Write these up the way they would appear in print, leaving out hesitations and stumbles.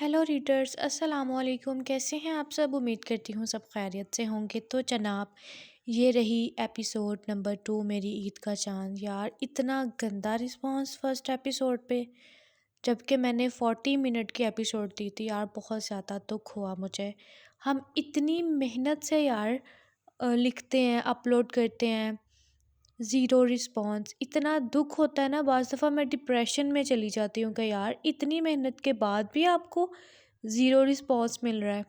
Hello readers, अस्सलाम वालेकुम। कैसे हैं आप सब? उम्मीद करती हूँ सब खैरियत से होंगे। तो जनाब, ये रही एपिसोड नंबर 2 मेरी ईद का चांद। यार, इतना गंदा रिस्पांस फर्स्ट एपिसोड पे, जबकि मैंने 40 मिनट की एपिसोड दी थी। यार, बहुत ज़्यादा दुख हुआ मुझे। हम इतनी मेहनत से यार लिखते हैं, अपलोड करते हैं, ज़ीरो रिस्पॉन्स। इतना दुख होता है ना, बाज़ दफ़ा मैं डिप्रेशन में चली जाती हूँ कि यार इतनी मेहनत के बाद भी आपको ज़ीरो रिस्पॉन्स मिल रहा है।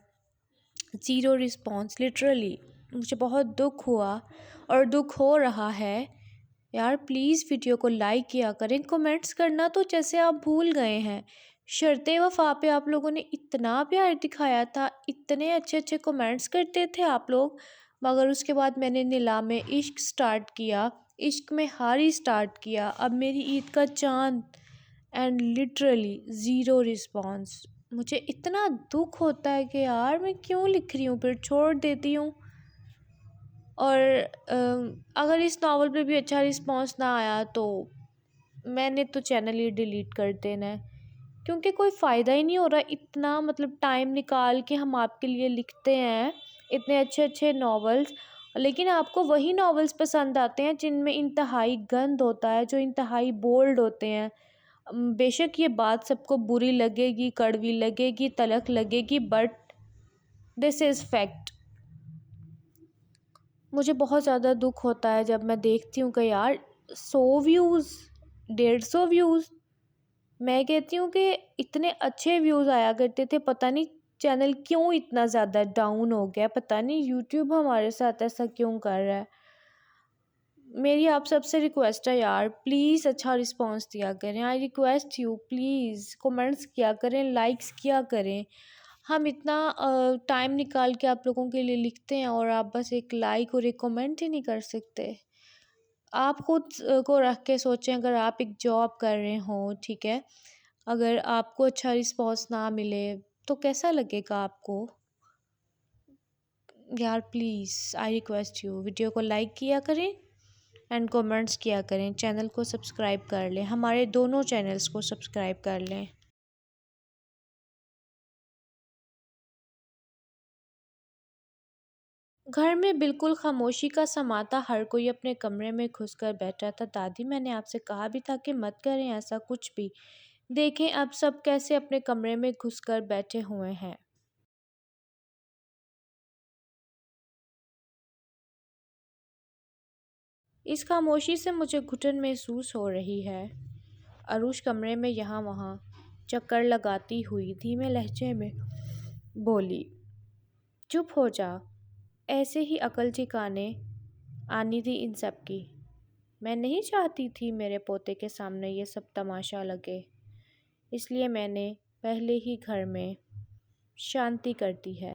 ज़ीरो रिस्पॉन्स, लिटरली मुझे बहुत दुख हुआ और दुख हो रहा है। यार प्लीज़ वीडियो को लाइक किया करें, कमेंट्स करना तो जैसे आप भूल गए हैं। शर्ते वफ़ा पे आप लोगों ने इतना प्यार दिखाया था, इतने अच्छे अच्छे कमेंट्स करते थे आप लोग, मगर उसके बाद मैंने नीलाम इश्क स्टार्ट किया, इश्क में हारी स्टार्ट किया, अब मेरी ईद का चांद, एंड लिटरली ज़ीरो रिस्पॉन्स। मुझे इतना दुख होता है कि यार मैं क्यों लिख रही हूँ, फिर छोड़ देती हूँ। और अगर इस नावल पे भी अच्छा रिस्पॉन्स ना आया तो मैंने तो चैनल ही डिलीट कर देना है, क्योंकि कोई फ़ायदा ही नहीं हो रहा। इतना मतलब टाइम निकाल के हम आपके लिए लिखते हैं इतने अच्छे अच्छे नॉवेल्स, लेकिन आपको वही नॉवेल्स पसंद आते हैं जिनमें इंतहाई गंद होता है, जो इंतहाई बोल्ड होते हैं। बेशक ये बात सबको बुरी लगेगी, कड़वी लगेगी, तलख लगेगी, बट दिस इज़ फैक्ट। मुझे बहुत ज़्यादा दुख होता है जब मैं देखती हूँ कि यार 100 व्यूज़, 150 व्यूज़। मैं कहती हूँ कि इतने अच्छे व्यूज़ आया करते थे, पता नहीं चैनल क्यों इतना ज़्यादा डाउन हो गया, पता नहीं यूट्यूब हमारे साथ ऐसा क्यों कर रहा है। मेरी आप सबसे रिक्वेस्ट है यार, प्लीज़ अच्छा रिस्पांस दिया करें। I request you, please comments किया करें, लाइक्स किया करें। हम इतना टाइम निकाल के आप लोगों के लिए लिखते हैं और आप बस एक लाइक और एक कमेंट ही नहीं कर सकते। आप खुद को रख के सोचें, अगर आप एक जॉब कर रहे हो, ठीक है, अगर आपको अच्छा रिस्पांस ना मिले तो कैसा लगेगा आपको? यार please I request you, video को लाइक किया करें एंड कमेंट्स किया करें, चैनल को सब्सक्राइब कर लें, हमारे दोनों चैनल्स को सब्सक्राइब कर लें। घर में बिल्कुल खामोशी का समा था, हर कोई अपने कमरे में घुसकर बैठा था। दादी, मैंने आपसे कहा भी था कि मत करें ऐसा कुछ भी। देखें अब सब कैसे अपने कमरे में घुसकर बैठे हुए हैं। इस खामोशी से मुझे घुटन महसूस हो रही है। अरूश कमरे में यहाँ वहाँ चक्कर लगाती हुई धीमे लहजे में बोली, चुप हो जा। ऐसे ही अकल ठिकाने आनी थी इन सब की। मैं नहीं चाहती थी मेरे पोते के सामने ये सब तमाशा लगे, इसलिए मैंने पहले ही घर में शांति कर दी है।